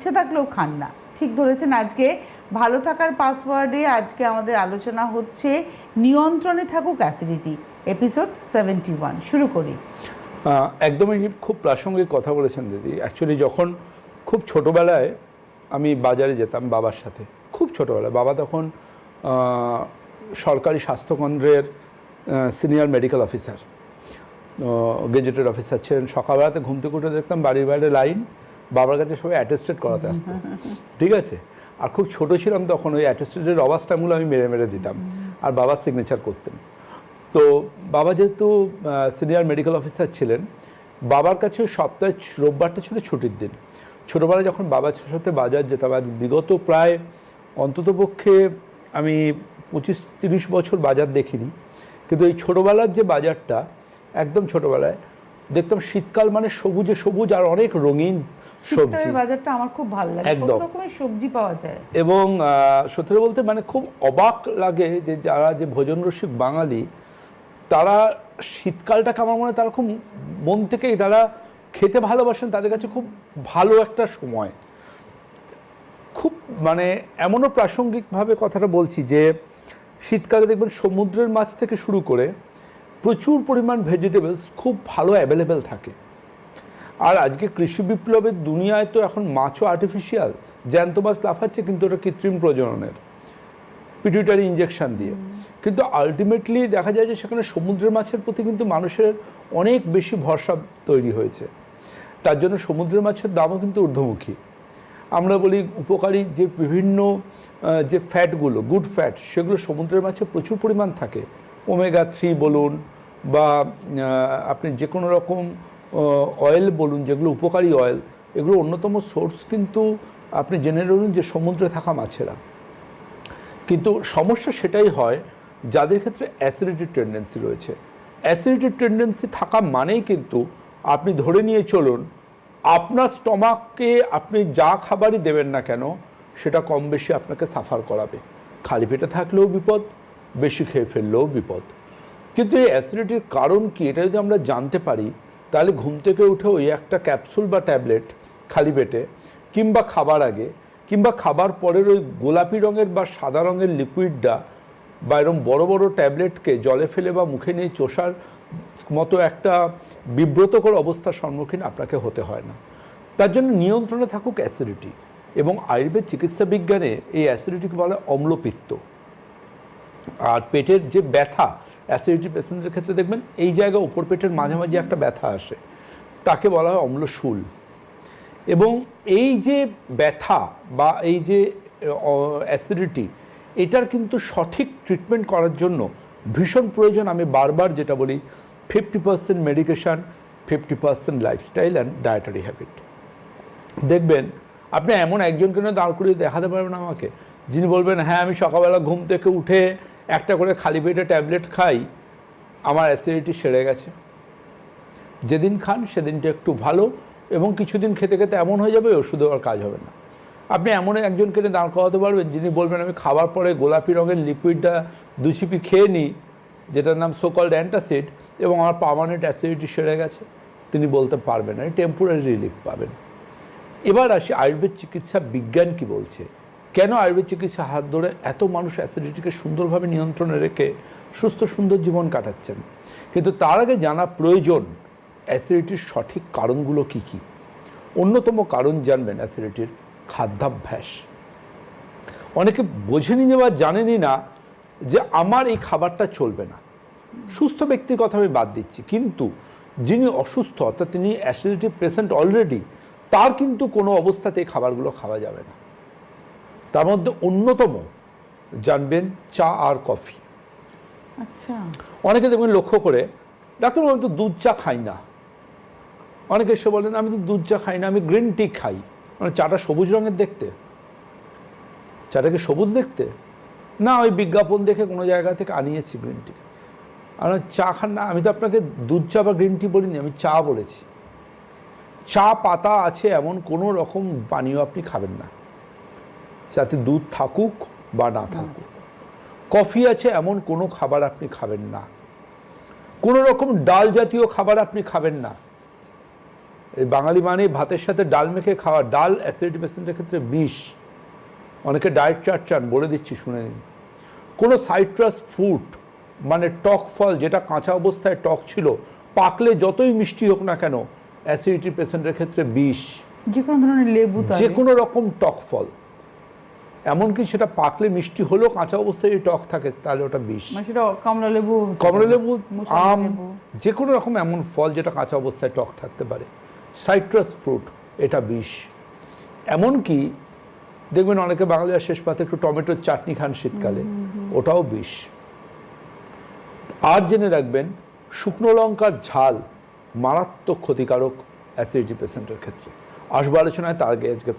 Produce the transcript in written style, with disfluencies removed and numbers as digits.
ইচ্ছে থাকলেও খান না। ঠিক ধরেছেন। আজকে ভালো থাকার পাসওয়ার্ডে আজকে আমাদের আলোচনা হচ্ছে নিয়ন্ত্রণে থাকুক অ্যাসিডিটি, এপিসোড 71। শুরু করি। একদমই খুব প্রাসঙ্গিক কথা বলেছেন দিদি। অ্যাকচুয়ালি যখন খুব ছোটোবেলায় আমি বাজারে যেতাম বাবার সাথে, খুব ছোটোবেলায়, বাবা তখন সরকারি স্বাস্থ্যকেন্দ্রের senior medical officer, gazetted officer ছিলেন। সকালবেলাতে ঘুম থেকে উঠে দেখতাম বাড়ির বাইরে লাইন, বাবার কাছে সবাই অ্যাটেস্টেড করাতে আসতো, ঠিক আছে। আর খুব ছোটো ছিলাম তখন, ওই অ্যাটেস্টেডের রবার স্ট্যাম্পগুলো আমি মেরে মেরে দিতাম, আর বাবার সিগনেচার করতেন। তো বাবা যেহেতু সিনিয়র মেডিকেল অফিসার ছিলেন, বাবার কাছে সপ্তাহে রোববারটা ছিল ছুটির দিন। ছোটোবেলায় যখন বাবার সাথে বাজার যেতাম, আর বিগত প্রায় অন্ততপক্ষে আমি 25-30 বছর বাজার দেখিনি, কিন্তু এই ছোটোবেলার যে বাজারটা, একদম ছোটোবেলায় দেখতাম শীতকাল মানে সবুজে সবুজ আর অনেক রঙিন সবজি। বাজারটা আমার খুব ভালো লাগে, একদম কত রকমের সবজি পাওয়া যায়। এবং সত্যি বলতে মানে খুব অবাক লাগে যে যারা যে ভোজন রসিক বাঙালি, তারা শীতকালটাকে আমার মনে হয় তারা খুব মন থেকেই তারা খেতে ভালোবাসেন, তাদের কাছে খুব ভালো একটা সময়। খুব মানে এমনও প্রাসঙ্গিকভাবে কথাটা বলছি যে শীতকালে দেখবেন সমুদ্রের মাছ থেকে শুরু করে প্রচুর পরিমাণ ভেজিটেবলস খুব ভালো অ্যাভেলেবেল থাকে। আর আজকে কৃষি বিপ্লবের দুনিয়ায় তো এখন মাছও আর্টিফিশিয়াল, জ্যান্ত মাছ লাফাচ্ছে, কিন্তু ওটা কৃত্রিম প্রজননের, পিটুইটারি ইঞ্জেকশন দিয়ে। কিন্তু আলটিমেটলি দেখা যায় যে সেখানে সমুদ্রের মাছের প্রতি কিন্তু মানুষের অনেক বেশি ভরসা তৈরি হয়েছে। তার জন্য সমুদ্রের মাছের দামও কিন্তু ঊর্ধ্বমুখী। আমরা বলি উপকারী যে বিভিন্ন যে ফ্যাটগুলো, গুড ফ্যাট, সেগুলো সমুদ্রের মাছে প্রচুর পরিমাণ থাকে। ওমেগা 3 বলুন বা আপনি যে কোনো রকম অয়েল বলুন, যেগুলো উপকারী অয়েল, এগুলো অন্যতম সোর্স কিন্তু আপনি জেনে রইলেন যে সমুদ্রে থাকা মাছেরা। কিন্তু সমস্যা সেটাই হয় যাদের ক্ষেত্রে অ্যাসিডিটির টেন্ডেন্সি রয়েছে। অ্যাসিডিটির টেন্ডেন্সি থাকা মানেই কিন্তু আপনি ধরে নিয়ে চলুন আপনার স্টমাককে আপনি যা খাবারই দেবেন না কেন সেটা কম বেশি আপনাকে সাফার করাবে। খালি পেটে থাকলেও বিপদ, বেশি খেয়ে ফেললেও বিপদ। কিন্তু এই অ্যাসিডিটির কারণ কি, এটা যদি আমরা জানতে পারি, তাহলে ঘুম থেকে উঠে ওই একটা ক্যাপসুল বা ট্যাবলেট খালি পেটে, কিংবা খাবার আগে, কিংবা খাবার পরের ওই গোলাপি রঙের বা সাদা রঙের লিকুইডটা বা এরকম বড় বড় ট্যাবলেটকে জলে ফেলে বা মুখে নিয়ে চোষার মতো একটা বিব্রতকর অবস্থার সম্মুখীন আপনাকে হতে হয় না। তার জন্য নিয়ন্ত্রণে থাকুক অ্যাসিডিটি। এবং আয়ুর্বেদ চিকিৎসা বিজ্ঞানে এই অ্যাসিডিটিকে বলা হয় অম্লপিত্ত। আর পেটের যে ব্যথা, অ্যাসিডিটি পেশেন্টের ক্ষেত্রে দেখবেন এই জায়গায় উপর পেটের মাঝামাঝি একটা ব্যথা আসে, তাকে বলা হয় অম্লশূল। এবং এই যে ব্যথা বা এই যে অ্যাসিডিটি, এটার কিন্তু সঠিক ট্রিটমেন্ট করার জন্য ভীষণ প্রয়োজন, আমি বারবার যেটা বলি, 50% medication, 50% lifestyle and dietary habit. দেখবেন আপনি এমন একজনকে দাঁড় করিয়ে দেখাতে পারবেন আমাকে, যিনি বলবেন হ্যাঁ আমি সকালবেলা ঘুম থেকে উঠে একটা করে খালি পেটে ট্যাবলেট খাই, আমার অ্যাসিডিটি সেরে গেছে। যেদিন খান সেদিনটা একটু ভালো, এবং কিছুদিন খেতে খেতে এমন হয়ে যাবে ওষুধে আর কাজ হবে না। আপনি এমন একজনকে দাঁড় করাতে পারবেন যিনি বলবেন আমি খাবার পরে গোলাপি রঙের লিকুইডটা 2 চিপি খেয়ে নিই, যেটার নাম সোকল্ড অ্যান্টাসিড, এবং আমার পার্মানেন্ট অ্যাসিডিটি সেরে গেছে। তিনি বলতে পারবেন না, টেম্পোরারি রিলিফ পাবেন। এবার আসি আয়ুর্বেদ চিকিৎসা বিজ্ঞান কি বলছে, কেন আয়ুর্বেদ চিকিৎসা হাত ধরে এত মানুষ অ্যাসিডিটিকে সুন্দরভাবে নিয়ন্ত্রণে রেখে সুস্থ সুন্দর জীবন কাটাচ্ছেন। কিন্তু তার আগে জানা প্রয়োজন অ্যাসিডিটির সঠিক কারণগুলো কি কি। অন্যতম কারণ জানবেন অ্যাসিডিটির খাদ্যাভ্যাস। অনেকে বোঝেনি বা জানেনই না যে আমার এই খাবারটা চলবে না। সুস্থ ব্যক্তির কথা আমি বাদ দিচ্ছি, কিন্তু যিনি অসুস্থ, অর্থাৎ তিনি অ্যাসিডিটি পেশেন্ট অলরেডি, তার কিন্তু কোনো অবস্থাতে এই খাবারগুলো খাওয়া যাবে না। তার মধ্যে অন্যতম জানবেন চা আর কফি। আচ্ছা, অনেকে দেখবেন লক্ষ্য করে, ডাক্তার আমি তো দুধ চা খাই না। অনেকে এসে বলেন আমি তো দুধ চা খাই না, আমি গ্রিন টি খাই। মানে চাটা সবুজ রঙের দেখতে, চাটাকে সবুজ দেখতে না, ওই বিজ্ঞাপন দেখে কোনো জায়গা থেকে আনিয়েছি গ্রিন টি। আমরা চা খান না, আমি তো আপনাকে দুধ চা বা গ্রিন টি বলিনি, আমি চা বলেছি। চা পাতা আছে এমন কোনো রকম পানীয় আপনি খাবেন না, যাতে দুধ থাকুক বা না থাকুক। কফি আছে এমন কোনো খাবার আপনি খাবেন না, কোনো রকম ডাল জাতীয় খাবার আপনি খাবেন না। এই বাঙালি মানে ভাতের সাথে ডাল মেখে খাওয়া, ডাল অ্যাসিডিটি পেশেন্টের ক্ষেত্রে বিষ। অনেকে ডায়েট চার্ট চান, বলে দিচ্ছি শুনে নিন। কোনো সাইট্রাস ফ্রুট মানে টক ফল যেটা কাঁচা অবস্থায় টক ছিল, পাকলে যতই মিষ্টি হোক না কেন অ্যাসিডিটি পেশেন্টের ক্ষেত্রে বিষ। যে কোনো ধরনের লেবু, যে কোনো রকম টক ফল, এমনকি সেটা পাকলে মিষ্টি হলেও কাঁচা অবস্থায় যদি টক থাকে তাহলে ওটা বিষ। মানে সেটা কমলা লেবু, আম, যে কোনো রকম এমন ফল যেটা কাঁচা অবস্থায় টক থাকতে পারে, সাইট্রাস ফ্রুট, এটা বিষ। এমনকি দেখবেন অনেকে বাঙালিরা শেষ পাতে একটু টমেটোর চাটনি খান শীতকালে, ওটাও বিষ। আর জেনে রাখবেন শুকনো লঙ্কার ঝাল মারাত্মক ক্ষতিকারক অ্যাসিডিটি পেশেন্টের ক্ষেত্রে। আসবো আলোচনায়, তার আগে আজকে